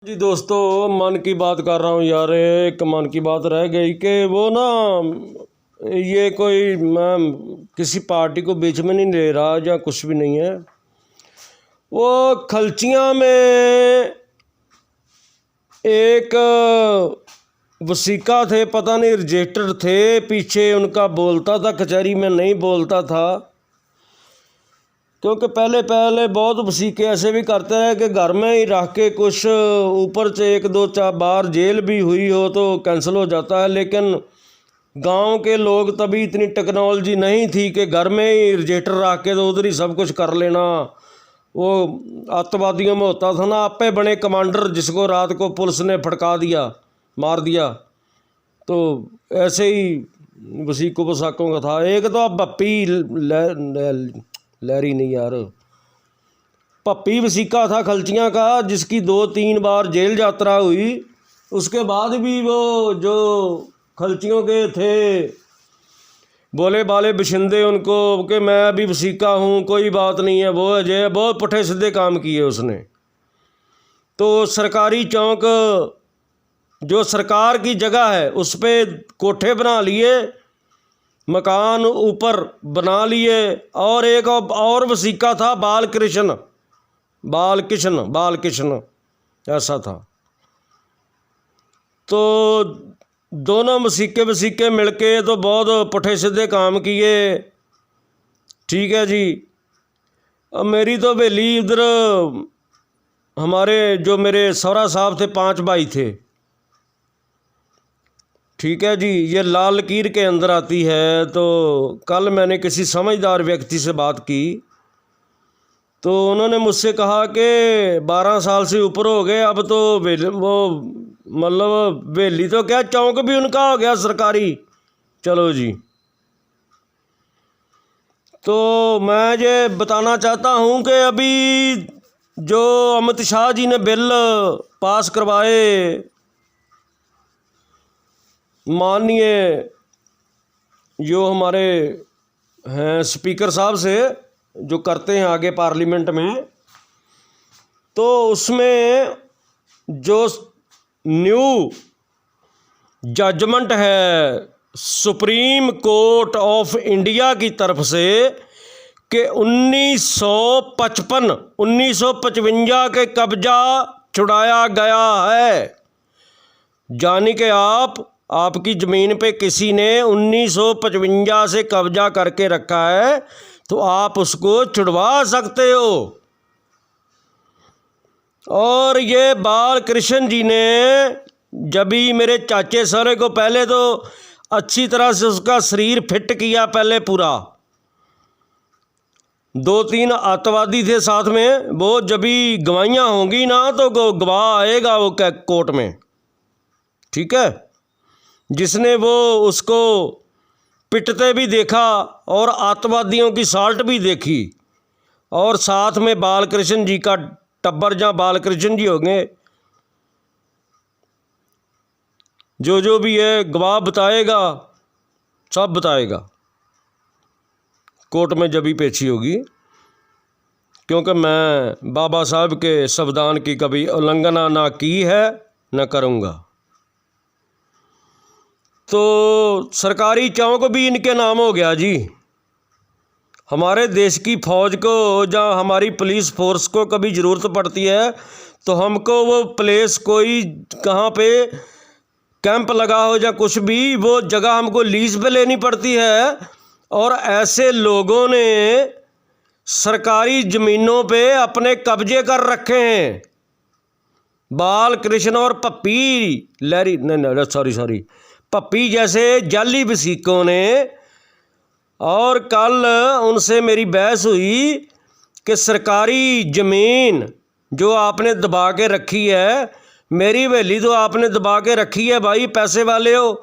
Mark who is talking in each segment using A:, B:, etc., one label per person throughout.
A: जी दोस्तों, मन की बात कर रहा हूँ यार। एक मन की बात रह गई कि वो ना, ये कोई मैं किसी पार्टी को बीच में नहीं ले रहा या कुछ भी नहीं है। वो खलचियाँ में एक वसीका थे, पता नहीं रजिस्टर थे, पीछे उनका बोलता था, कचहरी में नहीं बोलता था। क्योंकि पहले पहले बहुत वसीके ऐसे भी करते रहे कि घर में ही रख के कुछ ऊपर से एक दो चार बार जेल भी हुई हो तो कैंसिल हो जाता है। लेकिन गांव के लोग तभी इतनी टेक्नोलॉजी नहीं थी कि घर में ही रजिस्टर रख के तो उधर ही सब कुछ कर लेना। वो आतंकवादियों में होता था ना, आपे बने कमांडर जिसको रात को पुलिस ने फटका दिया, मार दिया। तो ऐसे ही वसीकों वसाकों का था। एक तो अब बप्पी लहरी नहीं यार, पप्पी वसीका था खलचियाँ का, जिसकी 2-3 बार जेल यात्रा हुई। उसके बाद भी वो जो खलचियों के थे बोले बाले बशिंदे उनको कि मैं अभी वसीका हूँ, कोई बात नहीं है, वो अजय बहुत पुठे सीधे काम किए उसने। तो सरकारी चौक जो सरकार की जगह है उस पर कोठे बना लिए, मकान ऊपर बना लिए। और एक और वसीका था बालकृष्ण ऐसा था। तो दोनों वसीके मिलके तो बहुत पुठे सीधे काम किए। ठीक है जी। अब मेरी तो हवेली उधर, हमारे जो मेरे सौरा साहब थे 5 भाई थे, ठीक है जी, ये लाल लकीर के अंदर आती है। तो कल मैंने किसी समझदार व्यक्ति से बात की तो उन्होंने मुझसे कहा कि 12 साल से ऊपर हो गए, अब तो वो मतलब वेली तो क्या, चौक भी उनका हो गया सरकारी। चलो जी। तो मैं ये बताना चाहता हूँ कि अभी जो अमित शाह जी ने बिल पास करवाए माननीय जो हमारे हैं स्पीकर साहब से, जो करते हैं आगे पार्लियामेंट में, तो उसमें जो न्यू जजमेंट है सुप्रीम कोर्ट ऑफ इंडिया की तरफ से कि 1955 के कब्जा छुड़ाया गया है। यानी कि आपकी ज़मीन पे किसी ने 1955 से कब्जा करके रखा है तो आप उसको छुड़वा सकते हो। और ये बालकृष्ण जी ने जब ही मेरे चाचे सरे को पहले तो अच्छी तरह से उसका शरीर फिट किया, पहले पूरा 2-3 आतंकवादी थे साथ में, वो जब भी गवाहियाँ होंगी ना तो गवाह आएगा वो कोर्ट में, ठीक है, जिसने वो उसको पिटते भी देखा और आतंकवादियों की साल्ट भी देखी। और साथ में बालकृष्ण जी का टब्बर, जहाँ बालकृष्ण जी होंगे, जो भी है गवाह बताएगा, सब बताएगा कोर्ट में जब भी पेशी होगी। क्योंकि मैं बाबा साहब के संविधान की कभी उल्लंघना ना की है न करूँगा। तो सरकारी चौक भी इनके नाम हो गया जी। हमारे देश की फ़ौज को जहाँ हमारी पुलिस फोर्स को कभी ज़रूरत पड़ती है तो हमको वो प्लेस कोई कहाँ पे कैंप लगा हो या कुछ भी, वो जगह हमको लीज पे लेनी पड़ती है। और ऐसे लोगों ने सरकारी ज़मीनों पे अपने कब्जे कर रखे हैं। बालकृष्ण और पप्पी लहरी, नहीं सॉरी, पप्पी जैसे जाली वसीकों ने। और कल उनसे मेरी बहस हुई कि सरकारी ज़मीन जो आपने दबा के रखी है, मेरी हवेली तो आपने दबा के रखी है भाई, पैसे वाले हो,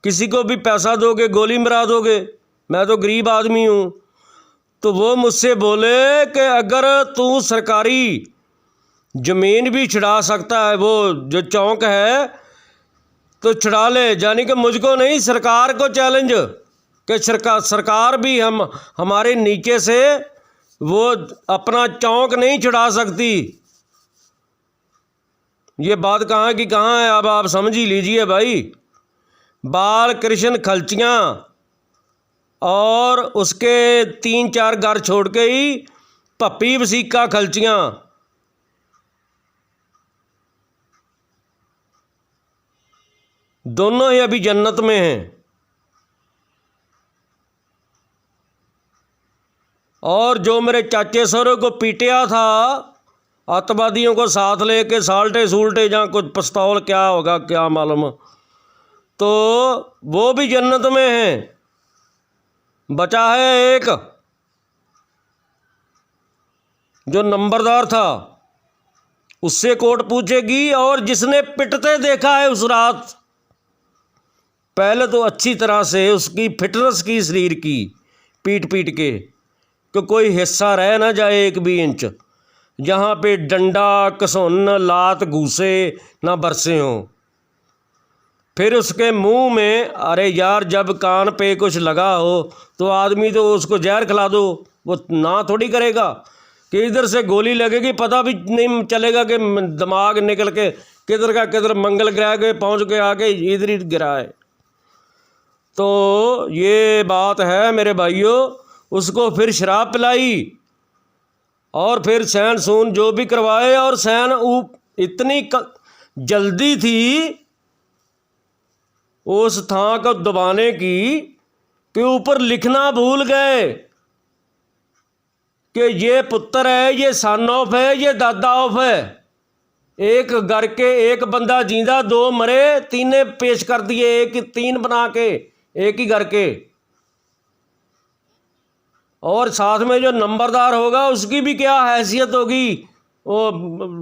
A: किसी को भी पैसा दोगे गोली मरा दोगे, मैं तो गरीब आदमी हूँ। तो वो मुझसे बोले कि अगर तू सरकारी ज़मीन भी छुड़ा सकता है, वो जो चौक है, तो छुड़ा ले। यानी कि मुझको नहीं, सरकार को चैलेंज कि सरकार भी हमारे नीचे से वो अपना चौक नहीं छुड़ा सकती। ये बात कहाँ की कहाँ है, अब आप समझ ही लीजिए भाई। बाल कृष्ण खलचियाँ और उसके 3-4 घर छोड़ के ही पप्पी वसीका खलचियाँ, दोनों ही अभी जन्नत में हैं। और जो मेरे चाचे सरों को पीटिया था आतंकवादियों को साथ लेके, साल्टे सूल्टे जहाँ कुछ पिस्तौल क्या होगा क्या मालूम, तो वो भी जन्नत में है। बचा है एक जो नंबरदार था, उससे कोर्ट पूछेगी। और जिसने पिटते देखा है उस रात, पहले तो अच्छी तरह से उसकी फिटनेस की शरीर की, पीट पीट के कि कोई हिस्सा रह ना जाए 1 भी इंच, जहाँ पे डंडा कसुन लात घूसे ना बरसे हों। फिर उसके मुंह में, अरे यार जब कान पे कुछ लगा हो तो आदमी तो उसको जहर खिला दो, वो ना थोड़ी करेगा कि इधर से गोली लगेगी, पता भी नहीं चलेगा कि दिमाग निकल के किधर का किधर मंगल ग्रह के पहुँच के आके इधर ही गिरा है। तो ये बात है मेरे भाइयों। उसको फिर शराब पिलाई और फिर सैन सून जो भी करवाए, और सैन इतनी जल्दी थी उस थां को दबाने की कि ऊपर लिखना भूल गए कि ये पुत्र है, ये सन ऑफ है, ये दादा ऑफ है। एक घर के एक बंदा जिंदा, 2 मरे, 3 पेश कर दिए, एक 3 बना के एक ही घर के। और साथ में जो नंबरदार होगा उसकी भी क्या हैसियत होगी वो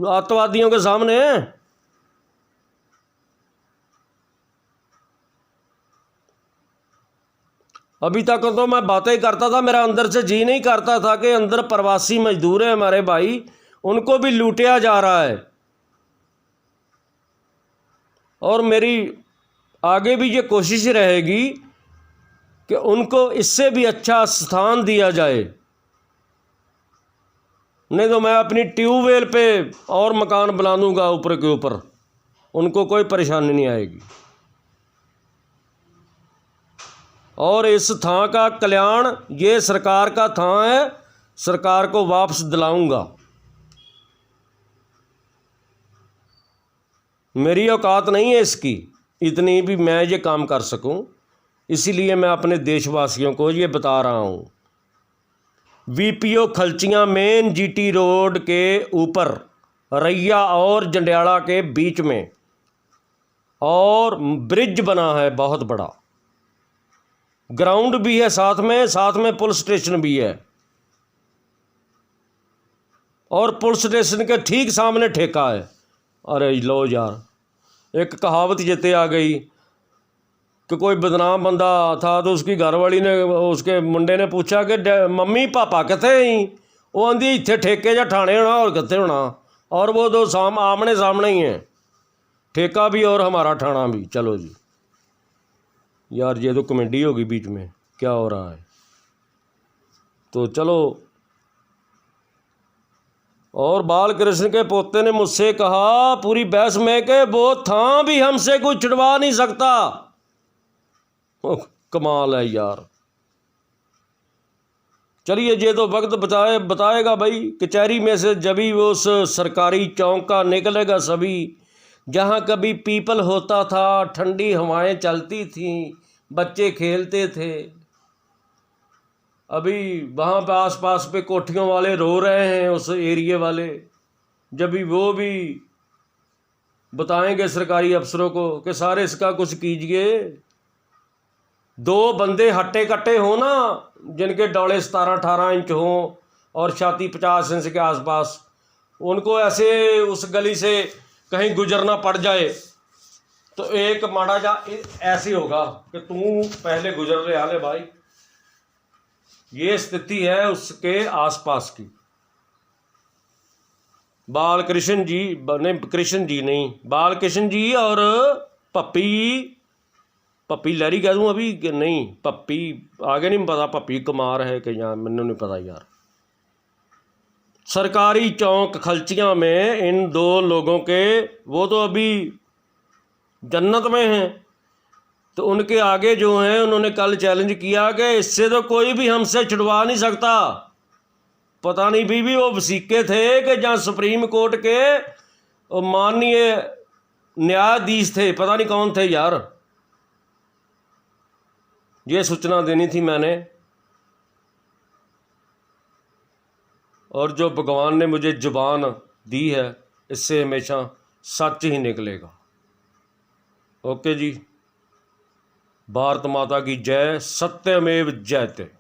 A: आतंकवादियों के सामने। अभी तक तो मैं बातें करता था, मेरा अंदर से जी नहीं करता था कि अंदर प्रवासी मजदूर हैं हमारे भाई, उनको भी लूटिया जा रहा है। और मेरी आगे भी ये कोशिश रहेगी कि उनको इससे भी अच्छा स्थान दिया जाए, नहीं तो मैं अपनी ट्यूबवेल पे और मकान बना दूंगा ऊपर के ऊपर, उनको कोई परेशानी नहीं आएगी। और इस थां का कल्याण, ये सरकार का थां है, सरकार को वापस दिलाऊंगा। मेरी औकात नहीं है इसकी इतनी भी मैं ये काम कर सकूं, इसीलिए मैं अपने देशवासियों को ये बता रहा हूं। वीपीओ खलचियां मेन जीटी रोड के ऊपर, रैया और जंडियाला के बीच में, और ब्रिज बना है बहुत बड़ा, ग्राउंड भी है साथ में पुलिस स्टेशन भी है। और पुलिस स्टेशन के ठीक सामने ठेका है। अरे लो यार, एक कहावत जेते आ गई कि कोई बदनाम बंदा था तो उसकी घरवाली ने, उसके मुंडे ने पूछा कि मम्मी पापा कितने ही, वो आंधी इतने ठेके या ठाणे होना और कितने होना, और वो 2 आमने सामने ही हैं, ठेका भी और हमारा ठाणा भी। चलो जी यार, ये तो कॉमेडी होगी बीच में, क्या हो रहा है। तो चलो, और बाल कृष्ण के पोते ने मुझसे कहा पूरी बहस में कि वो था भी हमसे कोई छुड़वा नहीं सकता। कमाल है यार। चलिए, ये तो वक्त बताएगा भाई। कचहरी में से जब भी वो उस सरकारी चौक का निकलेगा सभी, जहाँ कभी पीपल होता था, ठंडी हवाएं चलती थीं, बच्चे खेलते थे, अभी वहाँ पे आसपास पे कोठियों वाले रो रहे हैं, उस एरिए वाले। जब भी वो भी बताएंगे सरकारी अफसरों को कि सारे इसका कुछ कीजिए। 2 बंदे हट्टे कट्टे हो ना, जिनके डोले 17-18 इंच हों और छाती 50 इंच के आसपास, उनको ऐसे उस गली से कहीं गुजरना पड़ जाए तो एक माड़ा जा ऐसे होगा कि तू पहले गुजर ले आले भाई। ये स्थिति है उसके आसपास की। बाल कृष्ण जी बने, कृष्ण जी नहीं, बाल कृष्ण जी और पप्पी लहरी कह दूँ अभी कि नहीं, पप्पी आगे नहीं पता, पप्पी कुमार है कि यहाँ, मैंने नहीं पता यार। सरकारी चौक खलचियाँ में इन 2 लोगों के, वो तो अभी जन्नत में हैं, तो उनके आगे जो हैं उन्होंने कल चैलेंज किया कि इससे तो कोई भी हमसे छुड़वा नहीं सकता। पता नहीं बीबी वो वसीके थे कि जहाँ सुप्रीम कोर्ट के माननीय न्यायाधीश थे, पता नहीं कौन थे यार। ये सूचना देनी थी मैंने, और जो भगवान ने मुझे जुबान दी है इससे हमेशा सच ही निकलेगा। ओके जी, भारत माता की जय, सत्यमेव जयते।